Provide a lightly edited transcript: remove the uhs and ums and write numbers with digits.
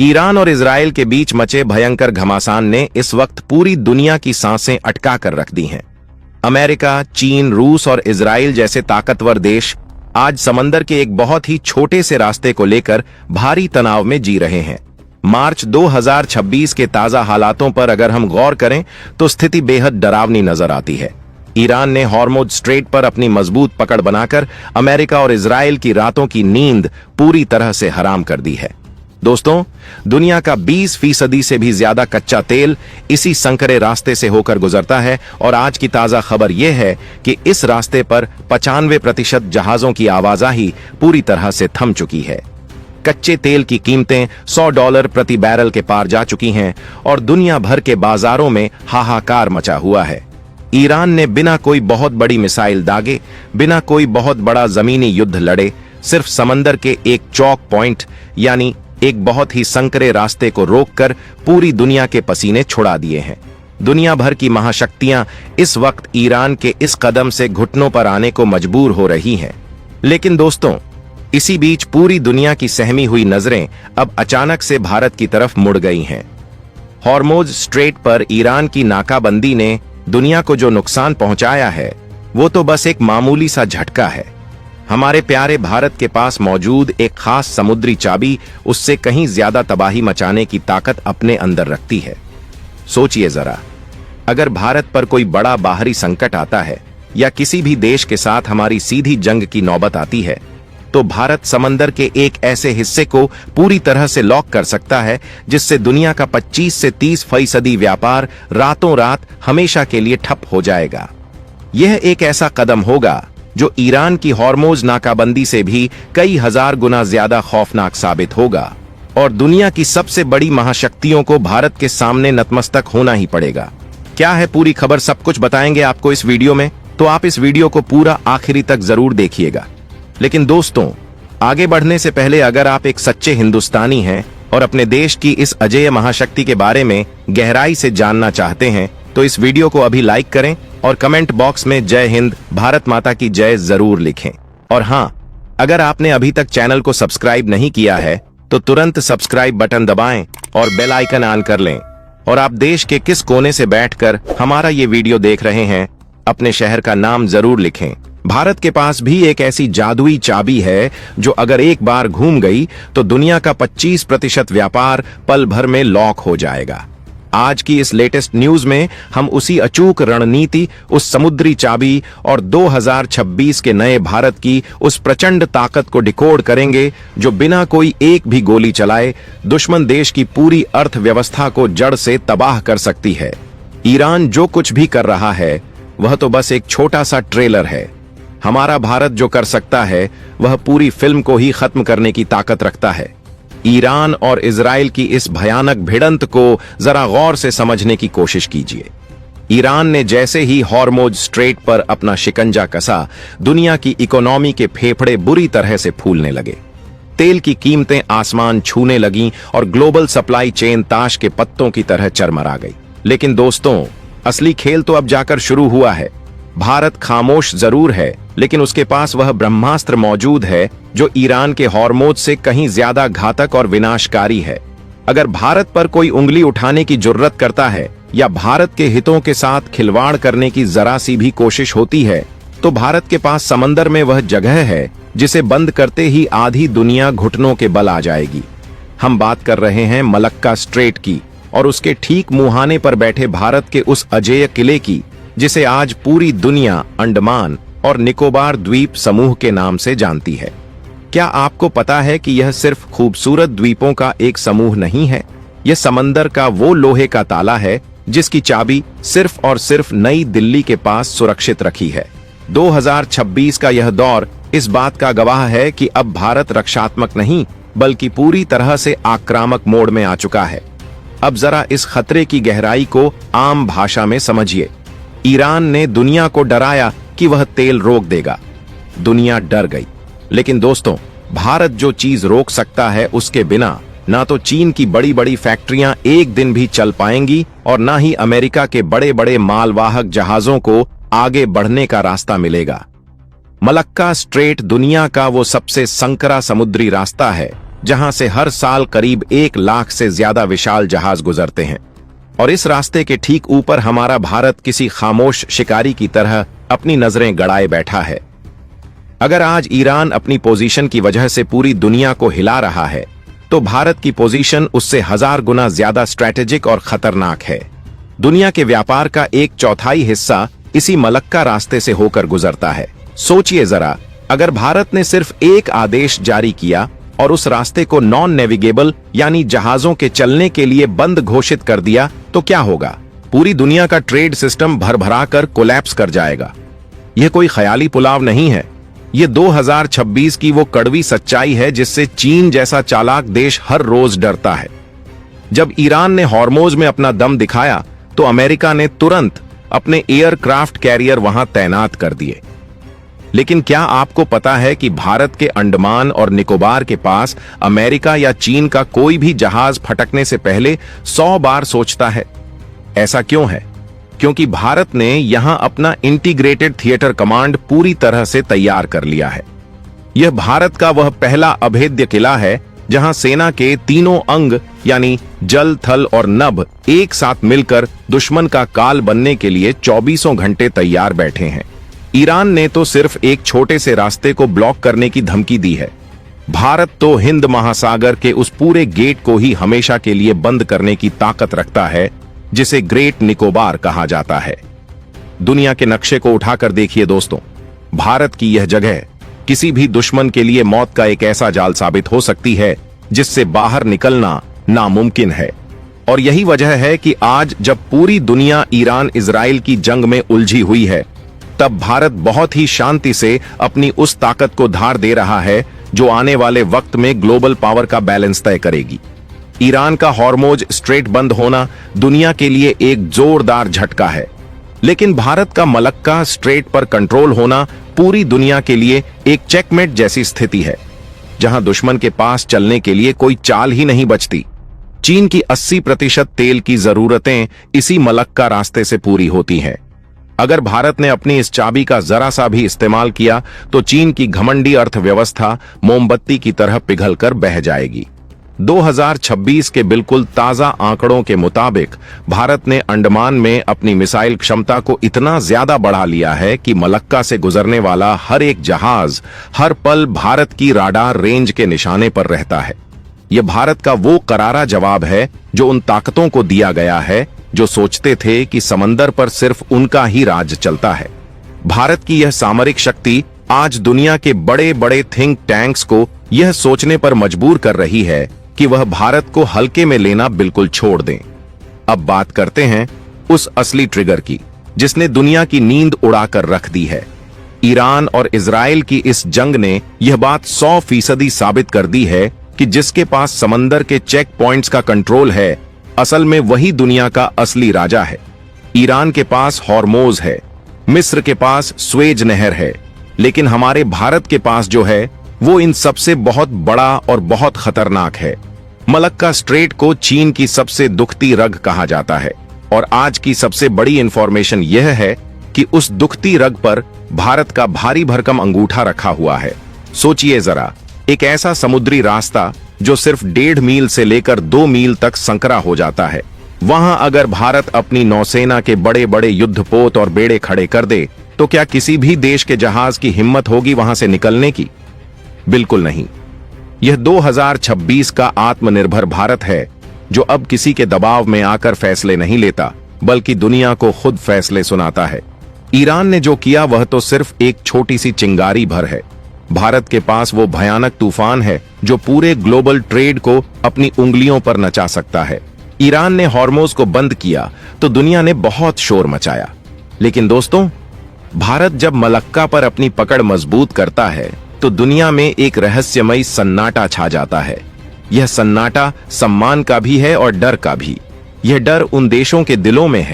Iran और Israel के बीच मचे भयंकर घमासान ने इस वक्त पूरी दुनिया की सांसें अटका कर रख दी हैं। अमेरिका, चीन, रूस और इजराइल जैसे ताकतवर देश आज समंदर के एक बहुत ही छोटे से रास्ते को लेकर भारी तनाव में जी रहे हैं। मार्च 2026 के ताजा हालातों पर अगर हम गौर करें तो स्थिति बेहद डरावनी नजर आती है। ईरान ने हॉर्मुज स्ट्रेट पर अपनी मजबूत पकड़ बनाकर अमेरिका और इजराइल की रातों की नींद पूरी तरह से हराम कर दी है। दोस्तों, दुनिया का 20% से भी ज्यादा कच्चा तेल इसी संकरे रास्ते से होकर गुजरता है और आज की ताजा खबर यह है कि इस रास्ते पर 95% जहाजों की आवाजाही पूरी तरह से थम चुकी है। कच्चे तेल की कीमतें $100 प्रति बैरल के पार जा चुकी हैं और दुनिया भर के बाजारों में हाहाकार मचा हुआ है। ईरान ने बिना कोई बहुत बड़ी मिसाइल दागे, बिना कोई बहुत बड़ा जमीनी युद्ध लड़े, सिर्फ समंदर के एक चौक पॉइंट यानी एक बहुत ही संकरे रास्ते को रोककर पूरी दुनिया के पसीने छुड़ा दिए हैं। दुनिया भर की महाशक्तियां इस वक्त ईरान के इस कदम से घुटनों पर आने को मजबूर हो रही हैं। लेकिन दोस्तों, इसी बीच पूरी दुनिया की सहमी हुई नजरें अब अचानक से भारत की तरफ मुड़ गई हैं। हॉर्मुज स्ट्रेट पर ईरान की नाकाबंदी ने दुनिया को जो नुकसान पहुंचाया है वो तो बस एक मामूली सा झटका है। हमारे प्यारे भारत के पास मौजूद एक खास समुद्री चाबी उससे कहीं ज्यादा तबाही मचाने की ताकत अपने अंदर रखती है। सोचिए जरा, अगर भारत पर कोई बड़ा बाहरी संकट आता है या किसी भी देश के साथ हमारी सीधी जंग की नौबत आती है तो भारत समंदर के एक ऐसे हिस्से को पूरी तरह से लॉक कर सकता है जिससे दुनिया का 25 से 30% व्यापार रातों रात हमेशा के लिए ठप हो जाएगा। यह एक ऐसा कदम होगा जो ईरान की हॉर्मुज नाकाबंदी से भी कई हजार गुना ज्यादा खौफनाक साबित होगा और दुनिया की सबसे बड़ी महाशक्तियों को भारत के सामने नतमस्तक होना ही पड़ेगा। क्या है पूरी खबर, सब कुछ बताएंगे आपको इस वीडियो में, तो आप इस वीडियो को पूरा आखिरी तक जरूर देखिएगा। लेकिन दोस्तों, आगे बढ़ने से पहले अगर आप एक सच्चे हिंदुस्तानी हैं और अपने देश की इस अजेय महाशक्ति के बारे में गहराई से जानना चाहते हैं तो इस वीडियो को अभी लाइक करें और कमेंट बॉक्स में जय हिंद, भारत माता की जय जरूर लिखें। और हाँ, अगर आपने अभी तक चैनल को सब्सक्राइब नहीं किया है तो तुरंत सब्सक्राइब बटन दबाएं और बेल आइकन ऑन कर लें। और आप देश के किस कोने से बैठकर हमारा ये वीडियो देख रहे हैं, अपने शहर का नाम जरूर लिखें। भारत के पास भी एक ऐसी जादुई चाबी है जो अगर एक बार घूम गई तो दुनिया का 25% व्यापार पल भर में लॉक हो जाएगा। आज की इस लेटेस्ट न्यूज में हम उसी अचूक रणनीति, उस समुद्री चाबी और 2026 के नए भारत की उस प्रचंड ताकत को डिकोड करेंगे जो बिना कोई एक भी गोली चलाए दुश्मन देश की पूरी अर्थव्यवस्था को जड़ से तबाह कर सकती है। ईरान जो कुछ भी कर रहा है वह तो बस एक छोटा सा ट्रेलर है। हमारा भारत जो कर सकता है वह पूरी फिल्म को ही खत्म करने की ताकत रखता है। ईरान और इजराइल की इस भयानक भिड़ंत को जरा गौर से समझने की कोशिश कीजिए। ईरान ने जैसे ही हॉर्मुज स्ट्रेट पर अपना शिकंजा कसा, दुनिया की इकोनॉमी के फेफड़े बुरी तरह से फूलने लगे। तेल की कीमतें आसमान छूने लगीं और ग्लोबल सप्लाई चेन ताश के पत्तों की तरह चरमरा गई। लेकिन दोस्तों, असली खेल तो अब जाकर शुरू हुआ है। भारत खामोश जरूर है, लेकिन उसके पास वह ब्रह्मास्त्र मौजूद है जो ईरान के हॉर्मुज से कहीं ज्यादा घातक और विनाशकारी है। अगर भारत पर कोई उंगली उठाने की जुर्रत करता है या भारत के हितों के साथ खिलवाड़ करने की जरा सी भी कोशिश होती है तो भारत के पास समंदर में वह जगह है जिसे बंद करते ही आधी दुनिया घुटनों के बल आ जाएगी। हम बात कर रहे हैं मलक्का स्ट्रेट की और उसके ठीक मुहाने पर बैठे भारत के उस अजेय किले की जिसे आज पूरी दुनिया अंडमान और निकोबार द्वीप समूह के नाम से जानती है। क्या आपको पता है कि यह सिर्फ खूबसूरत द्वीपों का एक समूह नहीं है, यह समंदर का वो लोहे का ताला है जिसकी चाबी सिर्फ और सिर्फ नई दिल्ली के पास सुरक्षित रखी है। 2026 का यह दौर इस बात का गवाह है कि अब भारत रक्षात्मक नहीं बल्कि पूरी तरह से आक्रामक मोड में आ चुका है। अब जरा इस खतरे की गहराई को आम भाषा में समझिए। ईरान ने दुनिया को डराया कि वह तेल रोक देगा। दुनिया डर गई। लेकिन दोस्तों, भारत जो चीज रोक सकता है उसके बिना ना तो चीन की बड़ी बड़ी फैक्ट्रियां एक दिन भी चल पाएंगी और ना ही अमेरिका के बड़े बड़े मालवाहक जहाजों को आगे बढ़ने का रास्ता मिलेगा। मलक्का स्ट्रेट दुनिया का वो सबसे संकरा समुद्री रास्ता है जहां से हर साल करीब 1 लाख से ज्यादा विशाल जहाज गुजरते हैं। और इस रास्ते के ठीक ऊपर हमारा भारत किसी खामोश शिकारी की तरह अपनी नजरें गड़ाए बैठा है। अगर आज ईरान अपनी पोजीशन की वजह से पूरी दुनिया को हिला रहा है, तो भारत की पोजीशन उससे 1000 गुना ज्यादा स्ट्रैटेजिक और खतरनाक है। दुनिया के व्यापार का 1/4 हिस्सा इसी मलक्का रास्ते से होकर गुजरता है। सोचिए जरा, अगर भारत ने सिर्फ एक आदेश जारी किया और उस रास्ते को नॉन नेविगेबल यानी जहाजों के चलने के लिए बंद घोषित कर दिया तो क्या होगा? पूरी दुनिया का ट्रेड सिस्टम भरभरा कर कोलैप्स कर जाएगा। यह कोई ख्याली पुलाव नहीं है, ये 2026 की वो कड़वी सच्चाई है जिससे चीन जैसा चालाक देश हर रोज डरता है। जब ईरान ने हॉर्मोज में अपना दम दिखाया तो अमेरिका ने तुरंत अपने एयरक्राफ्ट कैरियर वहां तैनात कर दिए। लेकिन क्या आपको पता है कि भारत के अंडमान और निकोबार के पास अमेरिका या चीन का कोई भी जहाज फटकने से पहले 100 बार सोचता है? ऐसा क्यों है? क्योंकि भारत ने यहां अपना इंटीग्रेटेड थिएटर कमांड पूरी तरह से तैयार कर लिया है। यह भारत का वह पहला अभेद्य किला है जहां सेना के तीनों अंग यानी जल, थल और नभ एक साथ मिलकर दुश्मन का काल बनने के लिए 24 घंटे तैयार बैठे हैं। ईरान ने तो सिर्फ एक छोटे से रास्ते को ब्लॉक करने की धमकी दी है। भारत तो हिंद महासागर के उस पूरे गेट को ही हमेशा के लिए बंद करने की ताकत रखता है जिसे ग्रेट निकोबार कहा जाता है। दुनिया के नक्शे को उठाकर देखिए दोस्तों, भारत की यह जगह किसी भी दुश्मन के लिए मौत का एक ऐसा जाल साबित हो सकती है जिससे बाहर निकलना नामुमकिन है। और यही वजह है कि आज जब पूरी दुनिया ईरान इजराइल की जंग में उलझी हुई है, तब भारत बहुत ही शांति से अपनी उस ताकत को धार दे रहा है जो आने वाले वक्त में ग्लोबल पावर का बैलेंस तय करेगी। ईरान का हॉर्मोज स्ट्रेट बंद होना दुनिया के लिए एक जोरदार झटका है, लेकिन भारत का मलक्का स्ट्रेट पर कंट्रोल होना पूरी दुनिया के लिए एक चेकमेट जैसी स्थिति है, जहां दुश्मन के पास चलने के लिए कोई चाल ही नहीं बचती। चीन की 80% तेल की जरूरतें इसी मलक्का रास्ते से पूरी होती हैं। अगर भारत ने अपनी इस चाबी का जरा सा भी इस्तेमाल किया तो चीन की घमंडी अर्थव्यवस्था मोमबत्ती की तरह पिघलकर बह जाएगी। 2026 के बिल्कुल ताजा आंकड़ों के मुताबिक भारत ने अंडमान में अपनी मिसाइल क्षमता को इतना ज्यादा बढ़ा लिया है कि मलक्का से गुजरने वाला हर एक जहाज हर पल भारत की राडार रेंज के निशाने पर रहता है। यह भारत का वो करारा जवाब है जो उन ताकतों को दिया गया है जो सोचते थे कि समंदर पर सिर्फ उनका ही राज चलता है। भारत की यह सामरिक शक्ति आज दुनिया के बड़े बड़े थिंक टैंक्स को यह सोचने पर मजबूर कर रही है कि वह भारत को हल्के में लेना बिल्कुल छोड़ दें। अब बात करते हैं उस असली ट्रिगर की जिसने दुनिया की नींद उड़ाकर रख दी है। ईरान और इजराइल की इस जंग ने यह बात 100% साबित कर दी है कि जिसके पास समंदर के चेक पॉइंट्स का कंट्रोल है, असल में वही दुनिया का असली राजा है। ईरान के पास हॉर्मोज है, मिस्र के पास स्वेज नहर है, लेकिन हमारे भारत के पास जो है वो इन सबसे बहुत बड़ा और बहुत खतरनाक है। मलक्का स्ट्रेट को चीन की सबसे दुखती रग कहा जाता है और आज की सबसे बड़ी इंफॉर्मेशन यह है कि उस दुखती रग पर भारत का भारी भरकम अंगूठा रखा हुआ है। सोचिए जरा, एक ऐसा समुद्री रास्ता जो सिर्फ 1.5 मील से लेकर 2 मील तक संकरा हो जाता है, वहां अगर भारत अपनी नौसेना के बड़े बड़े युद्धपोत और बेड़े खड़े कर दे तो क्या किसी भी देश के जहाज की हिम्मत होगी वहां से निकलने की? बिल्कुल नहीं। यह 2026 का आत्मनिर्भर भारत है जो अब किसी के दबाव में आकर फैसले नहीं लेता, बल्कि दुनिया को खुद फैसले सुनाता है। ईरान ने जो किया वह तो सिर्फ एक छोटी सी चिंगारी भर है। भारत के पास वो भयानक तूफान है जो पूरे ग्लोबल ट्रेड को अपनी उंगलियों पर नचा सकता है। ईरान ने हॉर्मोज को बंद किया तो दुनिया ने बहुत शोर मचाया, लेकिन दोस्तों, भारत जब मलक्का पर अपनी पकड़ मजबूत करता है तो दुनिया में एक रहस्यमयी सन्नाटा छा जाता है। यह सन्नाटा सम्मान का भी है और डर का भी। यह डर उन देशों के दिलों में है